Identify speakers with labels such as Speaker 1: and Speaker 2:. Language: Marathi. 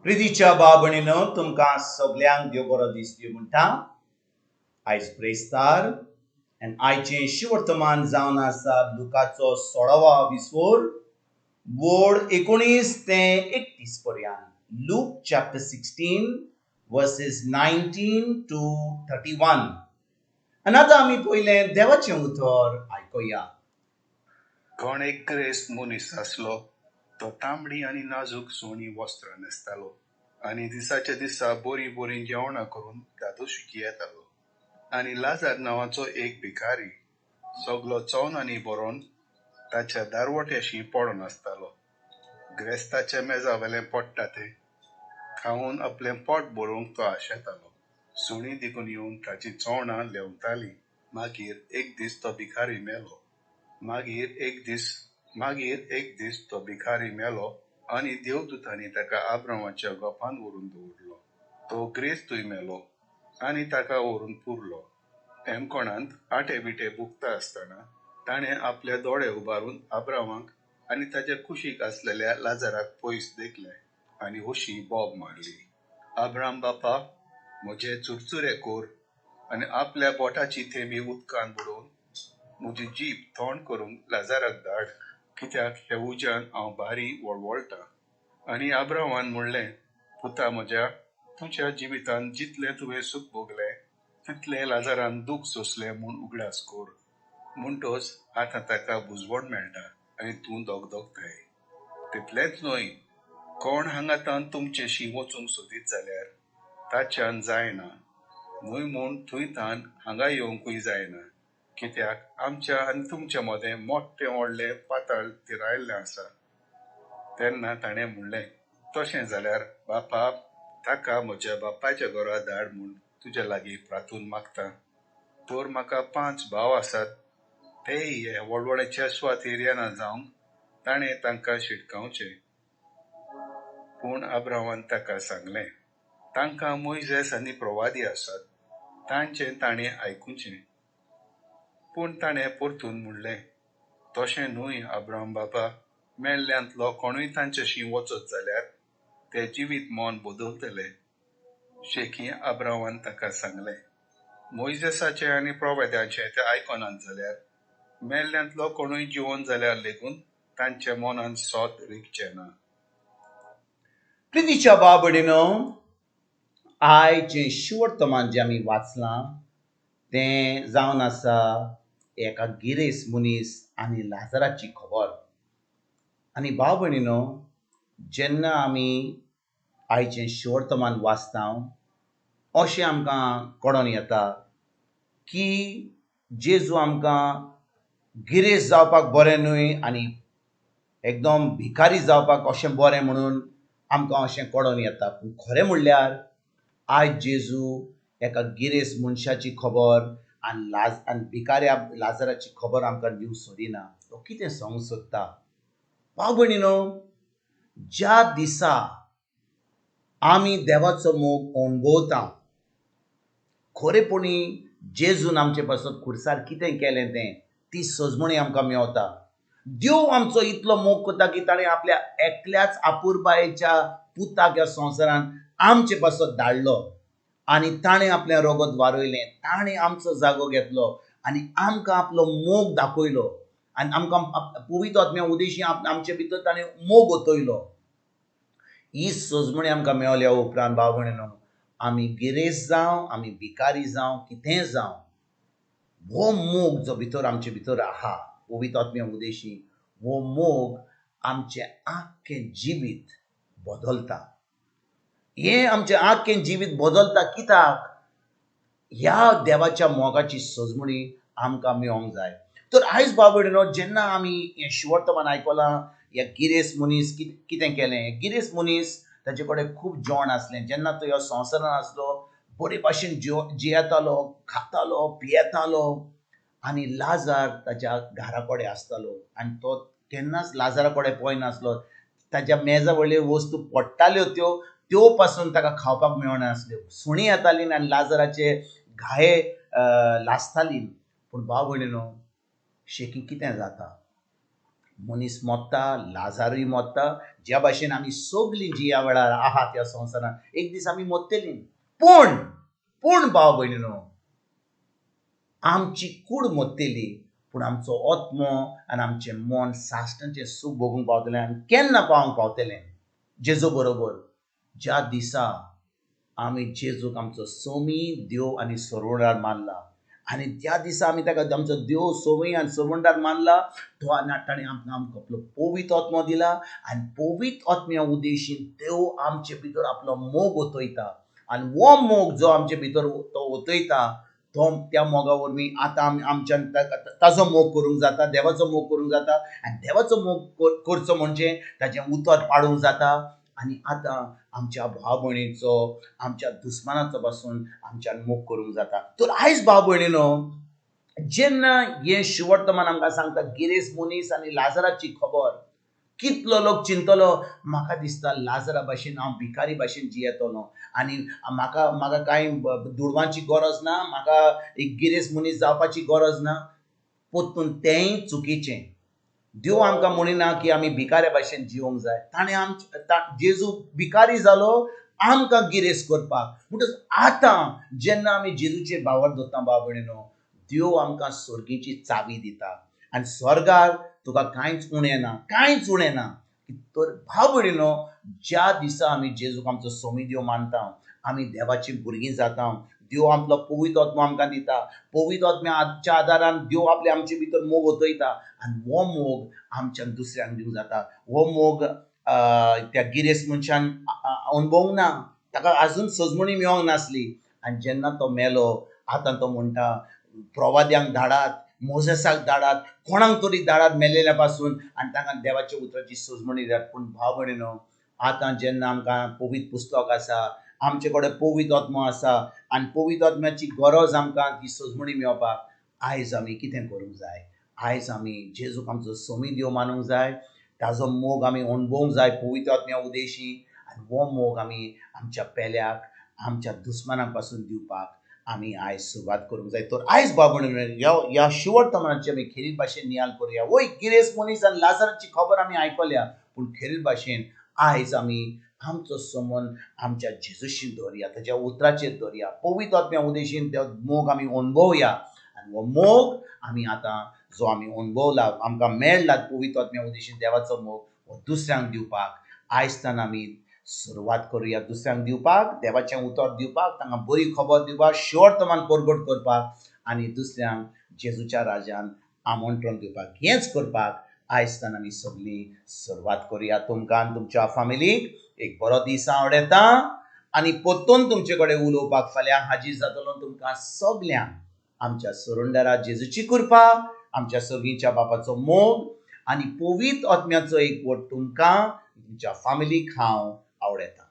Speaker 1: प्रितीच्या बाबणीनो तुमकां सगल्यांक देव बरो दीस दिवं म्हणटा. आयज प्रेस्तार आनी आयचें शिवर्तमान जावन आसा लुकाचो 16वा विसवोर वोड 19 ते 31 पर्यंत. Look chapter 16 verses 19 to 31. आनी आतां आमी पयलें देवाचें उतर आयकुया.
Speaker 2: कोण एक ग्रेस्त मनीस आसलो. तो तांबडी आनी नाजूक सोणी वस्त्रां न्हेसतालो आनी दिसाच्या दिसा बोरी बोरी जेवणां करून दादोशीक येतालो. आनी लाजार नांवाचो एक भिकारी सगलो चोवनांनी बरोवन ताच्या दारवट्याशी पडून आसतालो. ग्रेस्ताच्या मेजा वेलें पडटा तें खावन आपलें पोट भरूंक तो आशेतालो. सुणी दिगून येवन ताची चोवणां लेवतालीं. मागीर एक दीस तो भिकारी मेलो. मागीर एक दीस तो भिकारी मेलो आनी देवदूतांनी ताका आब्रामाच्या गोपान व्हरून दवरलो. तो ग्रेस्तूय मेलो आनी ताका व्हरून पुरलो. हेमकोणांत आटे बिटे बुकता आसतना ताणें आपले दोळे उबारून आब्रामाक आनी ताच्या कुशीक आसलेल्या लाजाराक पयस देखले आनी होशी बोब मारली. आब्राम बापा, म्हजे चुरचुरे कोर आनी आपल्या बोटाची थेंबी उदकान बुडोवन म्हजी जीब थोंड करूंक लाजाराक धाड, कित्याक हे उज्यान हांव बारी वळवळटा. आनी आब्रामान म्हणलें, पुता म्हज्या, तुज्या जिवितान जितलें तुवें सूख भोगलें तितलें लाजारान दूख सोंसलें म्हूण उगडास कोर. म्हणटोच आतां ताका बुजवण मेळटा आनी तूं दोगदोगताय. तितलेंच न्हय, कोण हांगातान तुमचेशी वचूंक सोदीत जाल्यार ताच्यान जायना. न्हय म्हूण थंयतान हांगा येवंकूय जायना, कित्याक आमच्या आनी तुमच्या मदें मोठ्ठें व्हडलें पाताळ तिरायल्लें आसा. तेन्ना ताणें म्हणलें, तशें जाल्यार बापा, ताका म्हज्या बापायच्या घरा धाड म्हूण तुज्या लागीं प्रार्थून मागता. तर म्हाका 5 भाव आसात, तेय हे व्हडवडेच्या सुवातेर येना जावंक ताणें तांकां शिटकावचें. पूण आब्रामान ताका सांगलें, तांकां मोइसेस आनी प्रवादी आसात, तांचें ताणें आयकुचें. पूण ताणें परतून म्हणलें, तशें न्हय आब्राम बापा, मेल्ल्यांतलो कोणूय तांच्याशी वचत जाल्यार ते जिवीत मोन बदलतले. शेकी आब्रामान ताका सांगलें, मोइसेसाचें आनी प्रवाद्यांचें ते आयकोनात जाल्यार मेल्ल्यांतलो कोणूय जिवोन जाल्यार लेगून तांच्या मोनान सोत रिगचें ना.
Speaker 1: प्रितीच्या बाबडीनो, आयचें शिवर्तमान जें आमी वाचलां तें जावन आसा एका गिरेस मनीस आनी लाजाराची खबर. आनी भाव भयणीनो, जेन्ना आमी आयचें शिवर्तमान वाचता अशें आमकां कळोन येता की जेजू आमकां गिरेस जावपाक बरें न्हय आनी एकदम भिकारी जावपाक अशें बरें म्हणून आमकां अशें कळोन येता. पूण खरें म्हणल्यार आयज जेजू एका गिरेस मनशाची खबर आनी भिकाऱ्या लाजाराची खबर आमकां दिवंक सोदिना. तो कितें सांगूंक सोदता? भाव भयणीनो, ज्या दिसा आमी देवाचो मोग अणभवता, खरेपणी जेजून आमचे पासत खुर्सार कितें केलें तें ती सजमणी आमकां मेवता. देव आमचो इतलो मोग करता की ताणें आपल्या एकल्याच आपुरबायेच्या पुताक ह्या संवसारान आमचे पासत धाडलो आनी ताणें आपलें रगत वारयलें, ताणें आमचो जागो घेतलो आनी आमकां आपलो मोग दाखयलो आनी आमकां पवित्र आत्म्या उदेशी आमचे भितर ताणें मोग ओतयलो. ही सजमणी आमकां मेवल्या उपरांत भाव भयणीनो, आमी गिरेस्त जावं, आमी भिकारी जावं, कितेंय जावं, हो मोग जो भितर आमचे भितर आहा पवित्र आत्म्या उदेशी, हो मोग आमचें आख्खें जिवीत बदलता. हें आमचें आख्खें जिवीत बदलता कित्याक? ह्या देवाच्या मोगाची सजमणी आमकां मेळोंक जाय. तर आयज भाव भयणीनो, जेन्ना आमी हें शिवर्तमान आयकलां, ह्या गिरेस मनीस कितें केलें? गिरेस मनीस ताचे कडेन खूब जेवण आसलें. जेन्ना तो ह्या संवसारान आसलो, बरे भाशेन जियेतालो, खातालो, पियेतालो आनी लाजार ताच्या घरा कडेन आसतालो आनी तो केन्नाच लाजारा कडेन पळयनासलो. ताच्या मेजा वयल्यो वस्तू पडटाल्यो त्यो पासून ताका खावपाक मेळनासल्यो. सुणी येतालीं आनी लाजाराचे घाये लासतालीं. पूण भाव भयणीनो, शेकी कितें जाता? मनीस मोत्ता, लाजारूय मोत्ता, ज्या भाशेन आमी सगलीं जी ह्या वेळार आहात ह्या संवसारांत एक दीस आमी मोत्तेलीं. पूण पूण भाव भयणीनो, आमची कूड मोत्तेली, पूण आमचो आत्मो आनी आमचें मन साश्टांचें सूख भोगूंक पावतलें आनी केन्ना पावोंक पावतलें जेजू बरोबर, ज्या दिसा आमी जेजूक आमचो सोमी देव आनी सर्वोंडार मानला. आनी त्या दिसा आमी ताका आमचो देव सोमी आनी सर्वोंडार मानला, ताणें आमकां आपलो पवित्र आत्मो दिला आनी पवित्र आत्म्या उदेशीन देव आमचे भितर आपलो मोग ओतयता. आनी हो मोग जो आमचे भितर तो ओतयता, तो त्या मोगा वरवीं आतां आमच्यान ताजो मोग करूंक जाता, देवाचो मोग करूंक जाता. आनी देवाचो मोग करचो म्हणजे ताचें उतर पाडूंक जाता. आनी आतां आमच्या भाव भयणीचो, आमच्या दुस्मानाचो पासून आमच्यान मोग करूंक जाता. तर आयज भाव भयणीनो, जेन्ना हे शिवर्तमान आमकां सांगता गिरेस्त मनीस आनी लाजराची खबर, कितलो लोक चिंतलो म्हाका दिसता लाजरा भाशेन हांव भिकारी भाशेन जियेतलो आनी म्हाका कांय दुडवांची गरज ना, म्हाका एक गिरेस्त मनीस जावपाची गरज ना. परतून तेंय चुकीचें. देव आमकां म्हणिना की आमी भिकाऱ्या भाशेन जिवंक जाय. जेजू भिकारी जालो आमकां गिरेस्त करपाक. म्हणटच आतां जेन्ना आमी जेजूचेर भावर दवरता भाव भयणीनो, देव आमकां स्वर्गीची चावी दिता आनी स्वर्गार तुका कांयच उणें ना, कांयच उणें ना. तर भाव भयणीनो, ज्या दिसा आमी जेजूक आमचो सोमी देव मानता, आमी देवाची भुरगीं जाता. देव आपलो पवित्र आत्मो आमकां दिता. पवित्र आत्म्याच्या आदारान देव आमचे भितर मोग ओतयता आनी हो मोग आमच्यान दुसऱ्यांक दिवंक जाता. हो मोग त्या गिरेस्त मनशान अणभवूंक ना, ताका आजून सजमणी मेळोंक नासली. आनी जेन्ना तो मेलो, आतां तो म्हणटा प्रवाद्यांक धाडात, मोसेसाक धाडात, कोणाक तरी धाडात मेलेल्या पासून आनी तांकां देवाच्या उतराची सजमणी दियात. पूण भाव भयणीनो, आतां जेन्ना आमकां पवित्र पुस्तक आसा, आमचे कडेन पवित्र आत्मो आसा आनी पवित्र आत्म्याची गरज आमकां ती सजमणी मेळोवपाक, आयज आमी कितें करूंक जाय? आयज आमी जेजूक आमचो सोमी देव मानूंक जाय, ताजो मोग आमी अणभवूंक जाय पवित्र आत्म्या उदेशी. आनी हो मोग आमी आमच्या पेल्याक, आमच्या दुस्मानां पासून दिवपाक आमी आयज सुरवात करूंक जाय. तर आयज भाव भयणीनो, ह्या शिवर्तमानाची आमी खेरीत भाशेन नियाळ करुया. वय गिरेस्त मनीस आनी लाजराची खबर आमी आयकल्या, पूण खेरीत भाशेन आयज आमी आमचो संबंद आमच्या जेजूशी दवरया, ताच्या उतराचेर दवरया, पवित्र आत्म्या उदेशीन तो मोग आमी अणभवया. आनी हो मोग आमी आतां जो आमी अणभवला, आमकां मेळ्ळा पवित्र आत्म्या उदेशीन देवाचो मोग, हो दुसऱ्यांक दिवपाक आयजच्यान आमी सुरवात करुया. दुसऱ्यांक दिवपाक, देवाचें उतर दिवपाक, तांकां बरी खबर दिवपाक, शिवर्तमान परगट करपाक आनी दुसऱ्यांक जेजूच्या राज्यान आमंत्रण दिवपाक, हेंच करपाक आयजच्यान आमी सगळीं सुरवात करुया. तुमकां आनी तुमच्या फॅमिलीक एक बरो दीस हांव आवडेता आनी परतून तुमचे कडेन उलोवपाक फाल्यां हाजीर जातलो. तुमकां सगल्यांक आमच्या सर्वोंडारा जेजूची कृपा, आमच्या सगळींच्या बापाचो मोग आनी पवित्र आत्म्याचो एकवट तुमकां तुमच्या फॅमिलीक हांव आवडेता.